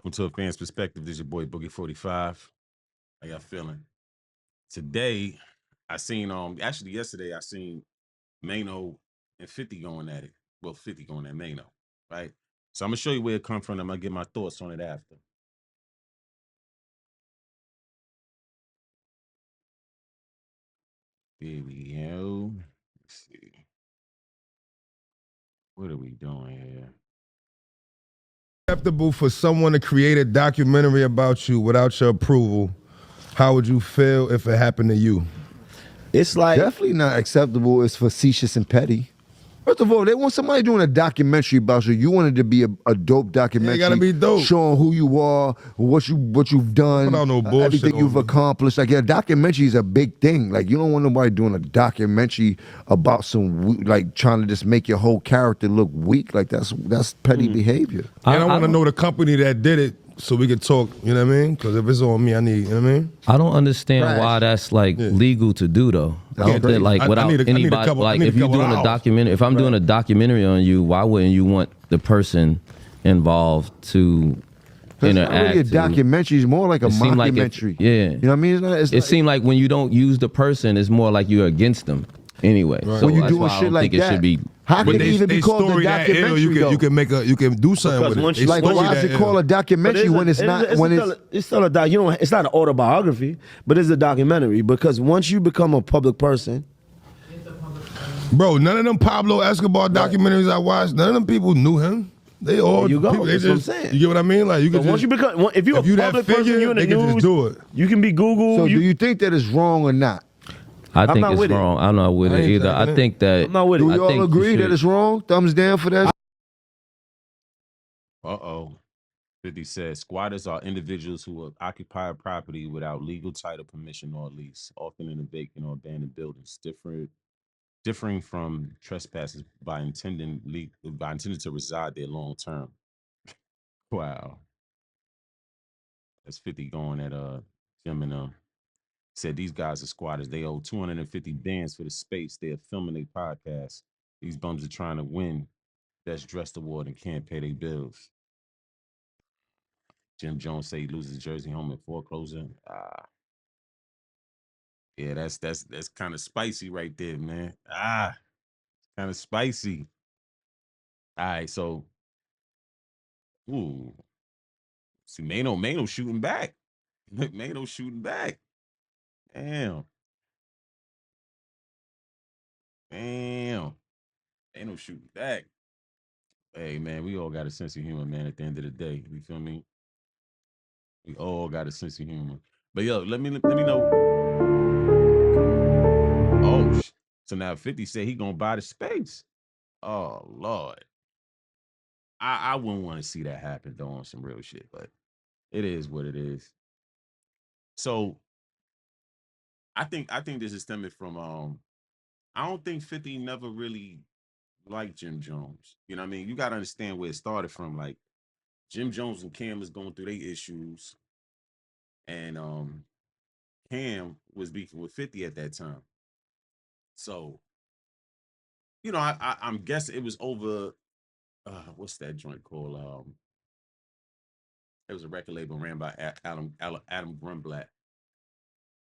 Welcome to A Fan's Perspective. This is your boy Boogie 45. How y'all feeling? Today, I seen actually yesterday I seen MAINO and 50 going at it. Well, 50 going at MAINO, right? So I'm gonna show you where it come from. I'm gonna get my thoughts on it after. Here we go. Let's see. What are we doing here? Acceptable for someone to create a documentary about you without your approval, how would you feel if it happened to you? It's like Definitely not acceptable. It's facetious and petty. First of all, they want somebody doing a documentary about you. You want it to be a dope documentary. gotta be dope. Showing who you are, what you've done, Put out no bullshit everything you've on me. accomplished. Like, a documentary is a big thing. Like, you don't want nobody doing a documentary about like trying to just make your whole character look weak. Like, that's petty behavior. And I want to know the company that did it so we could talk, you know what I mean? Because if it's on me, I need, you know what I mean? I don't understand Right. why that's like legal to do though. I don't crazy. think like I without need a anybody couple- I like need a if you're couple doing a hours. documentary, if I'm doing a documentary on you, why wouldn't you want the person involved to It's not interact? really a documentary. It's more like a It seemed like if- mockumentary. yeah. You know what I mean? It seemed like when you don't use the person, it's more like you're against them anyway. So when you that's doing why I shit don't like think that, it should be. how can But it even be called a story that ill, documentary? you can you can do something Because with once it. you- They Like, story why that is it ill. called a documentary when it's not? it's still a doc. You know, it's not an autobiography, but it's a documentary because once you become a public person, Bro, none of them Pablo Escobar documentaries I watched, none of them people knew him. They all There you go. people, they That's what I'm just, saying. you get what I mean? Like, you but can once you become, if you're if you a that public figure, person, you're in the they can just news, do it. you can be Google. So do you think that it's wrong or not? I think not it's with it. wrong. I'm not with I it ain't either. taking I it. think that I'm not with it. Do I we all think you agree that should- it's wrong? Thumbs down for that. Uh-oh. 50 says squatters are individuals who occupy a property without legal title, permission, or lease, often in a vacant or abandoned buildings, differing from trespassers by intending to reside there long term. Wow. That's 50 going at Jim and said these guys are squatters. They owe 250 bands for the space. They are filming a podcast. These bums are trying to win Best Dressed Award and can't pay their bills. Jim Jones say he loses jersey home in foreclosure. Yeah, that's kind of spicy right there, man. Kind of spicy. All right, so ooh. See, Mano shooting back. Mano shooting back. Damn. Mano shooting back. Hey man, we all got a sense of humor, man, at the end of the day. You feel me? We all got a sense of humor. But yo, let me know. Oh, so now 50 said he gonna buy the space. Oh Lord. I wouldn't want to see that happen though on some real shit, but it is what it is. So I think this is stemming from I don't think 50 never really liked Jim Jones. You know what I mean? You gotta understand where it started from. Like Jim Jones and Cam was going through their issues, and Cam was beefing with 50 at that time. So, you know, I'm guessing it was over what's that joint called? It was a record label ran by Adam Grumblatt.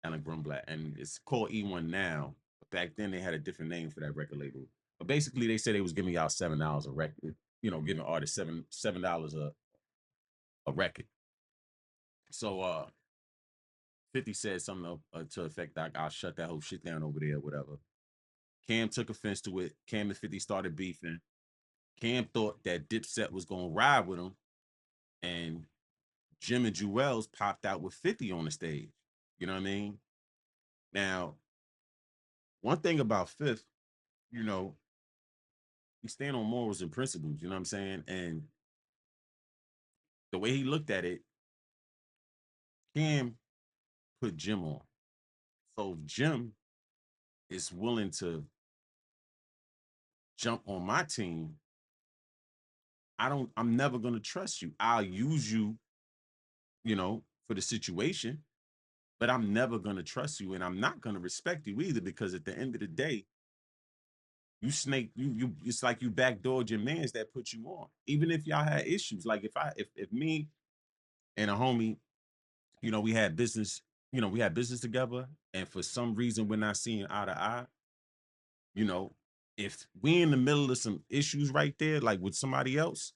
Alan Grumblatt, and it's called E1 now. But back then they had a different name for that record label. But basically they said they was giving y'all $7 a record, you know, giving artists $7 a record. So 50 said something to the effect like I'll shut that whole shit down over there, whatever. Cam took offense to it. Cam and 50 started beefing. Cam thought that Dipset was gonna ride with him, and Jim and Jewels popped out with 50 on the stage. You know what I mean? Now, one thing about Fifth, you know, he stand on morals and principles, you know what I'm saying? And the way he looked at it, Cam put Jim on. So if Jim is willing to jump on my team, I'm never gonna trust you. I'll use you, you know, for the situation, but I'm never gonna trust you and I'm not gonna respect you either because at the end of the day, you snake, you it's like you backdoored your mans that put you on. Even if y'all had issues. Like if me and a homie, we had business, we had business together, and for some reason we're not seeing eye to eye. You know, if we in the middle of some issues right there, like with somebody else,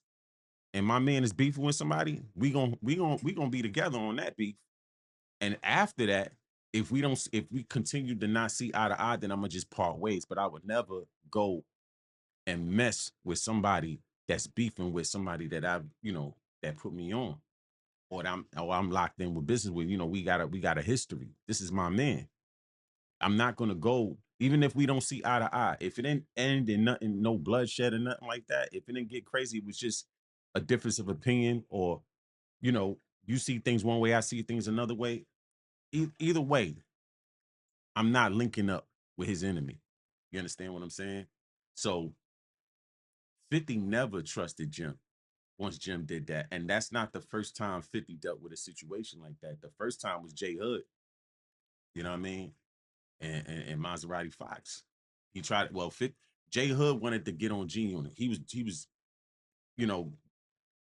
and my man is beefing with somebody, we gonna be together on that beef. And after that, if we continue to not see eye to eye, then I'm gonna just part ways. But I would never go and mess with somebody that's beefing with somebody that that put me on, or that I'm locked in with business with. We got a history. This is my man. I'm not gonna go, even if we don't see eye to eye. If it didn't end in nothing, no bloodshed or nothing like that. If it didn't get crazy, it was just a difference of opinion, or you know, you see things one way, I see things another way. Either way, I'm not linking up with his enemy. You understand what I'm saying? So 50 never trusted Jim once Jim did that. And that's not the first time 50 dealt with a situation like that. The first time was J Hood, you know what I mean? And Maserati Fox. He tried, well, J Hood wanted to get on G Unit. He was, you know,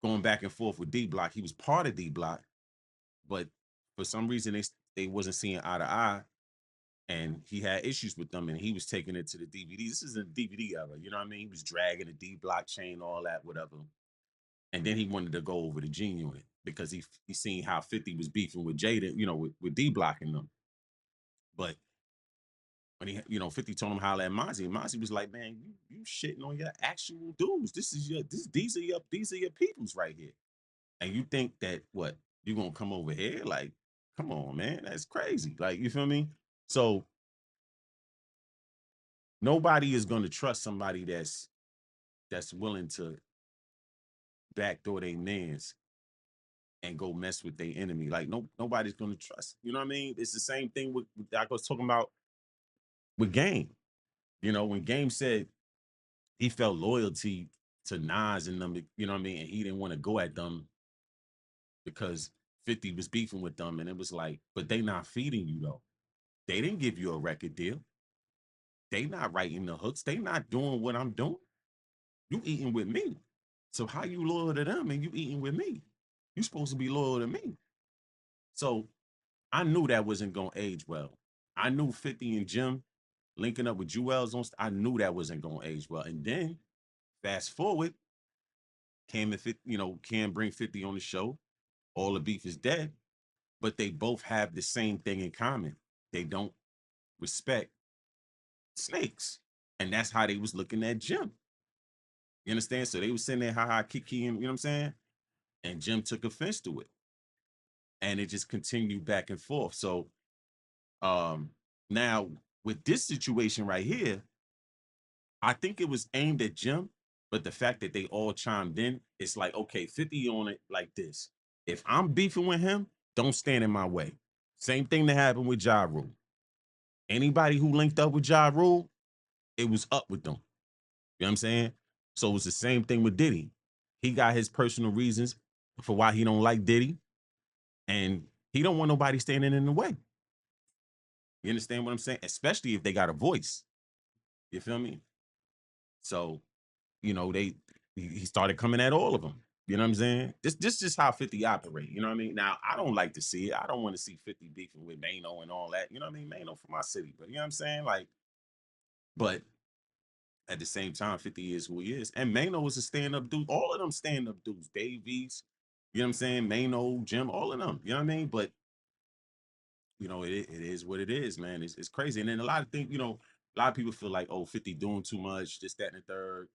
going back and forth with D Block. He was part of D Block, but for some reason they wasn't seeing eye to eye, and he had issues with them, and he was taking it to the DVD. This is a DVD era, you know what I mean? He was dragging the D Block chain, all that, whatever. And then he wanted to go over to G Unit because he seen how 50 was beefing with Jada, with D Block and them. But when 50 told him holla at Mozzie, and Mozzie was like, man, you shitting on your actual dudes. These are your peoples right here. And you think that what, you gonna come over here? Like, come on, man. That's crazy. Like, you feel me? So nobody is gonna trust somebody that's willing to backdoor their mans and go mess with their enemy. Like, nobody's gonna trust. You know what I mean? It's the same thing with I was talking about with Game. When Game said he felt loyalty to Nas and them, you know what I mean, and he didn't want to go at them because 50 was beefing with them, and it was like, but they not feeding you though. They didn't give you a record deal. They not writing the hooks. They not doing what I'm doing. You eating with me. So how you loyal to them and you eating with me? You supposed to be loyal to me. So I knew that wasn't gonna age well. I knew 50 and Jim linking up with Jewels on. I knew that wasn't gonna age well. And then fast forward, Cam and 50, Cam bring 50 on the show. All the beef is dead, but they both have the same thing in common. They don't respect snakes. And that's how they was looking at Jim. You understand? So they was sitting there, ha kiki, and you know what I'm saying? And Jim took offense to it. And it just continued back and forth. So now with this situation right here, I think it was aimed at Jim, but the fact that they all chimed in, it's like, okay, 50 on it like this. If I'm beefing with him, don't stand in my way. Same thing that happened with Ja Rule. Anybody who linked up with Ja Rule, it was up with them. You know what I'm saying? So it's the same thing with Diddy. He got his personal reasons for why he don't like Diddy, and he don't want nobody standing in the way. You understand what I'm saying? Especially if they got a voice. You feel me? So, he started coming at all of them. You know what I'm saying? This is how 50 operate. You know what I mean? Now, I don't like to see it. I don't want to see 50 beefing with MAINO and all that. You know what I mean? MAINO from my city. But you know what I'm saying? Like, but at the same time, 50 is who he is. And MAINO was a stand-up dude. All of them stand-up dudes. Davies, you know what I'm saying? MAINO, Jim, all of them. You know what I mean? But it is what it is, man. It's crazy. And then a lot of things, a lot of people feel like, oh, 50 doing too much, this, that, and the third.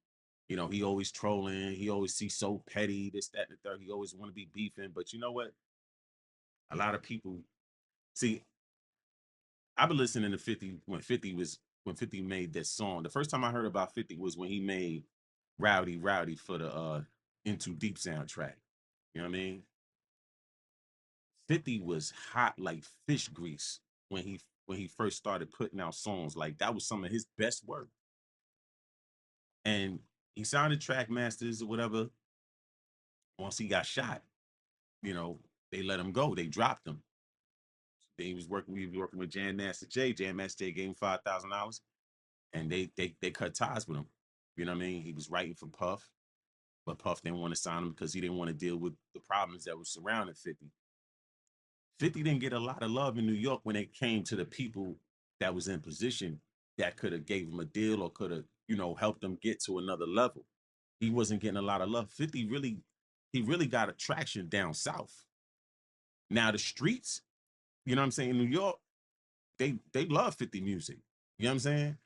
He always trolling. He always sees so petty, this, that, and the third. He always want to be beefing. But you know what? A lot of people see. I've been listening to 50 when 50 made that song. The first time I heard about 50 was when he made Rowdy Rowdy for the Into Deep soundtrack. You know what I mean? 50 was hot like fish grease when he first started putting out songs. Like, that was some of his best work. And he signed track masters or whatever. Once he got shot, they let him go. They dropped him. Then we was working with Jam Master Jay. Jam Master Jay gave him $5,000, and they cut ties with him. You know what I mean? He was writing for Puff. But Puff didn't want to sign him because he didn't want to deal with the problems that were surrounding 50. 50 didn't get a lot of love in New York when it came to the people that was in position that could have gave him a deal or could have, helped him get to another level. He wasn't getting a lot of love. 50 really, he really got attraction down south. Now the streets, you know what I'm saying, in New York, they love 50 music. You know what I'm saying?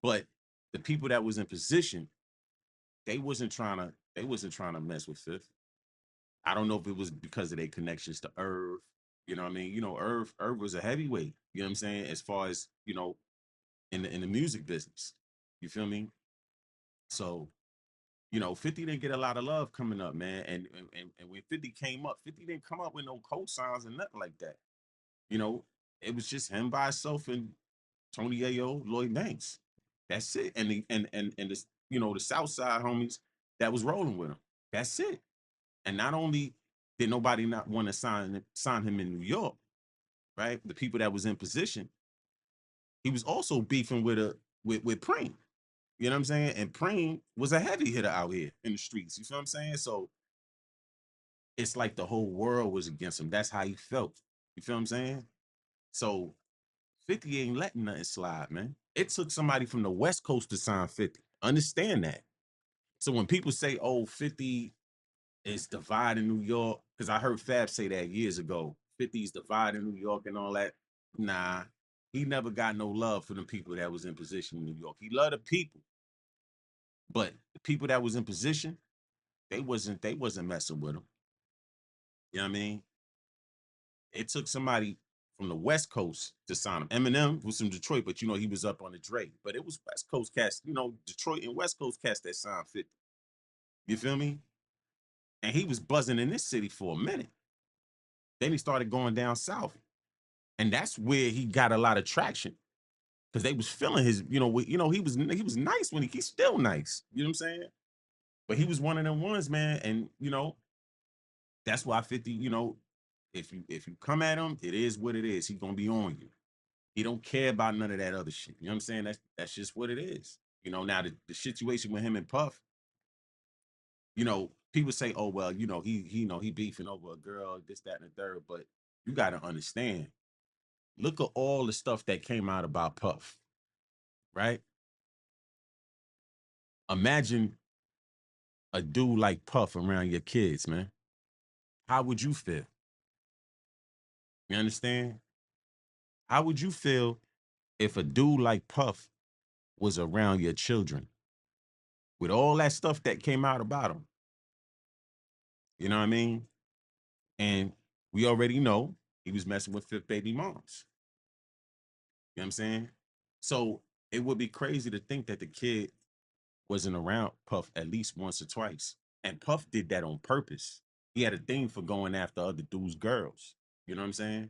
But the people that was in position, they wasn't trying to mess with Fifth. I don't know if it was because of their connections to Irv. You know what I mean? Irv was a heavyweight, you know what I'm saying, as far as, in the music business. You feel me? So, 50 didn't get a lot of love coming up, man. And when 50 came up, 50 didn't come up with no cosigns and nothing like that. You know, it was just him by himself and Tony Ayo, Lloyd Banks. That's it. And the the South Side homies that was rolling with him. That's it. And not only did nobody not want to sign him in New York, right? The people that was in position, he was also beefing with Preem. You know what I'm saying? And Preem was a heavy hitter out here in the streets. You feel what I'm saying? So it's like the whole world was against him. That's how he felt. You feel what I'm saying? So 50 ain't letting nothing slide, man. It took somebody from the West Coast to sign 50. Understand that. So when people say, oh, 50 is dividing New York, because I heard Fab say that years ago, 50's dividing New York and all that. Nah, he never got no love for the people that was in position in New York. He loved the people, but the people that was in position, they wasn't messing with him. You know what I mean? It took somebody from the West Coast to sign him. Eminem was from Detroit, but he was up on the Drake. But it was West Coast cast, Detroit and West Coast cast that signed 50. You feel me? And he was buzzing in this city for a minute. Then he started going down south. And that's where he got a lot of traction. Because they was feeling his, he was nice when he's still nice. You know what I'm saying? But he was one of them ones, man. And that's why 50, if you come at him, it is what it is. He's gonna be on you. He don't care about none of that other shit. You know what I'm saying? That's just what it is. Now the situation with him and Puff, people say, oh well, he beefing over a girl, this, that, and the third. But you gotta understand, look at all the stuff that came out about Puff, right? Imagine a dude like Puff around your kids, man. How would you feel? You understand? How would you feel if a dude like Puff was around your children with all that stuff that came out about him? You know what I mean? And we already know he was messing with fifth baby moms. You know what I'm saying? So it would be crazy to think that the kid wasn't around Puff at least once or twice. And Puff did that on purpose. He had a thing for going after other dudes' girls. You know what I'm saying?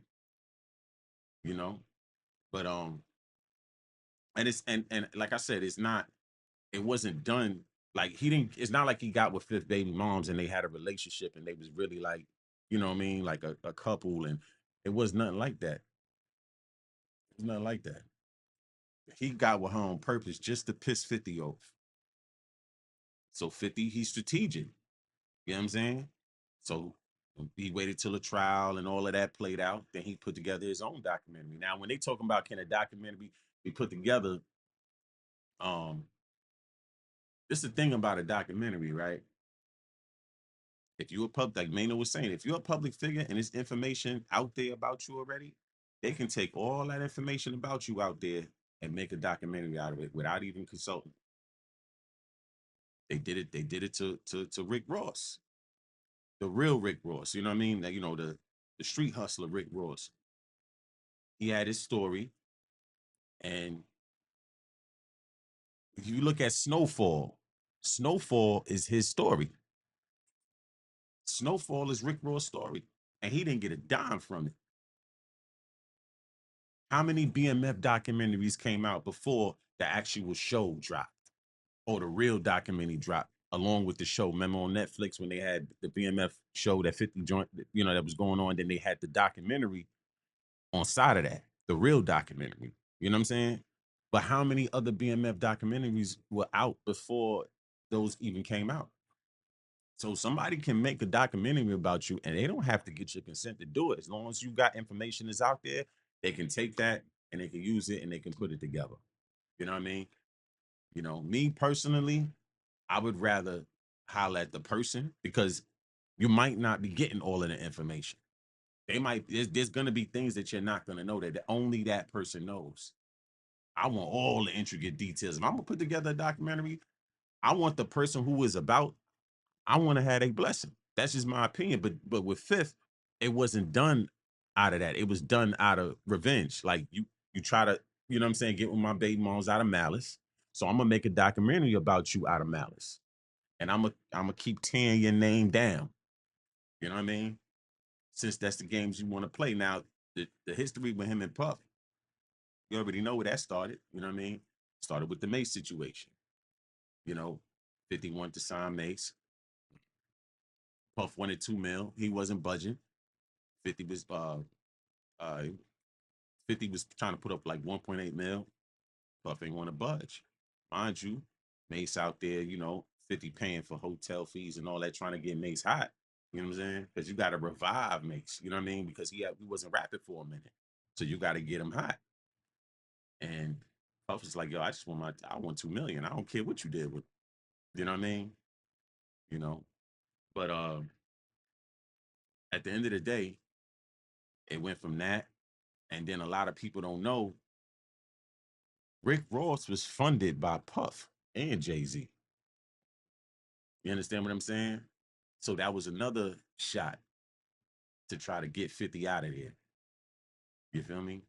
You know? But and and like I said, it wasn't done like he didn't it's not like he got with fifth baby moms and they had a relationship and they was really like, you know what I mean, like a couple, and it was nothing like that. It's nothing like that. He got with her on purpose just to piss 50 off. So 50, he's strategic. You know what I'm saying? So he waited till the trial and all of that played out. Then he put together his own documentary. Now, when they talking about can a documentary be put together, um, this is the thing about a documentary, right? If you're a public, like Maino was saying, if you're a public figure and there's information out there about you already, they can take all that information about you out there and make a documentary out of it without even consulting. They did it. They did it to Rick Ross, the real Rick Ross. You know what I mean? That the street hustler Rick Ross. He had his story, and if you look at Snowfall, Snowfall is his story. Snowfall is Rick Ross' story, and he didn't get a dime from it. How many BMF documentaries came out before the actual show dropped or the real documentary dropped along with the show? Remember on Netflix when they had the BMF show, that 50 joint, that was going on, then they had the documentary on side of that, the real documentary. You know what I'm saying? But how many other BMF documentaries were out before those even came out? So somebody can make a documentary about you, and they don't have to get your consent to do it. As long as you got information that's out there, they can take that and they can use it and they can put it together. You know what I mean? You know, me personally, I would rather holler at the person because you might not be getting all of the information. They might there's gonna be things that you're not gonna know that only that person knows. I want all the intricate details. If I'm gonna put together a documentary, I want the person who is about, I want to have a blessing. That's just my opinion. But with Fifth, it wasn't done out of that. It was done out of revenge. Like you try to, you know what I'm saying, get with my baby moms out of malice. So I'm gonna make a documentary about you out of malice. And I'm gonna keep tearing your name down. You know what I mean? Since that's the games you want to play. Now, the history with him and Puff, you already know where that started. You know what I mean? Started with the Mace situation. You know, 50 wanted to sign Mace. Puff wanted 2 mil. He wasn't budging. 50 was uh 50 was trying to put up like 1.8 mil. Puff ain't want to budge. Mind you, Mace out there, you know, 50 paying for hotel fees and all that, trying to get Mace hot. You know what I'm saying? Because you got to revive Mace. You know what I mean? Because he wasn't rapping for a minute, so you got to get him hot. And Puff was like, "Yo, I want 2 million. I don't care what you did with." You know what I mean? You know, but at the end of the day, it went from that, and then a lot of people don't know Rick Ross was funded by Puff and Jay-Z. You understand what I'm saying? So that was another shot to try to get 50 out of there. You feel me?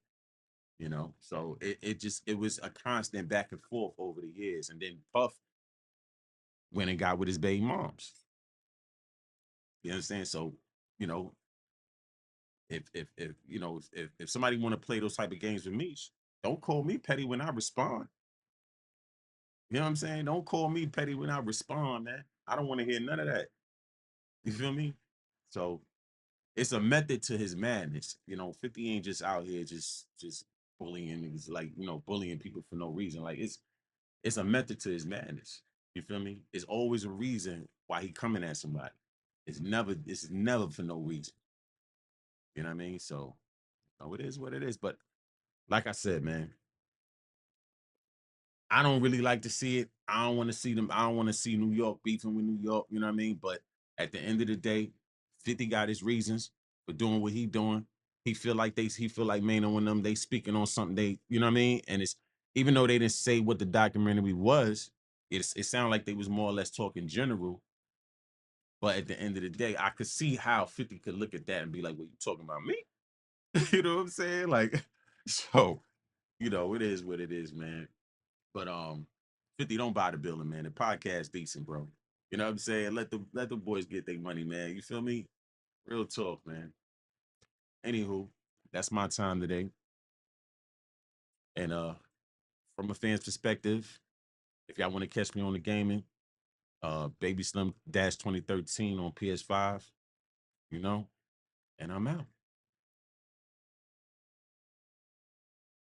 You know, so it was a constant back and forth over the years. And then Puff went and got with his baby moms. You understand? So, you know, if you know, if somebody want to play those type of games with me, don't call me petty when I respond. You know what I'm saying? Don't call me petty when I respond, man. I don't want to hear none of that. You feel me? So it's a method to his madness. You know, 50 ain't just out here just bullying niggas, like, you know, bullying people for no reason. Like it's a method to his madness. You feel me? It's always a reason why he coming at somebody. It's never for no reason. You know what I mean? So oh, it is what it is. But like I said, man, I don't really like to see it. I don't want to see them. I don't want to see New York beefing with New York. You know what I mean? But at the end of the day, 50 got his reasons for doing what he doing. He feel like Maino and them, they speaking on something you know what I mean? And it's, even though they didn't say what the documentary was, it sounded like they was more or less talking general. But at the end of the day, I could see how 50 could look at that and be like, "What, you talking about me?" You know what I'm saying? Like, so, you know, it is what it is, man. But 50, don't buy the building, man. The podcast decent, bro. You know what I'm saying? Let the boys get their money, man. You feel me? Real talk, man. Anywho, that's my time today. And from a fan's perspective, if y'all want to catch me on the gaming, Baby Slim Dash 2013 on PS5, you know, and I'm out.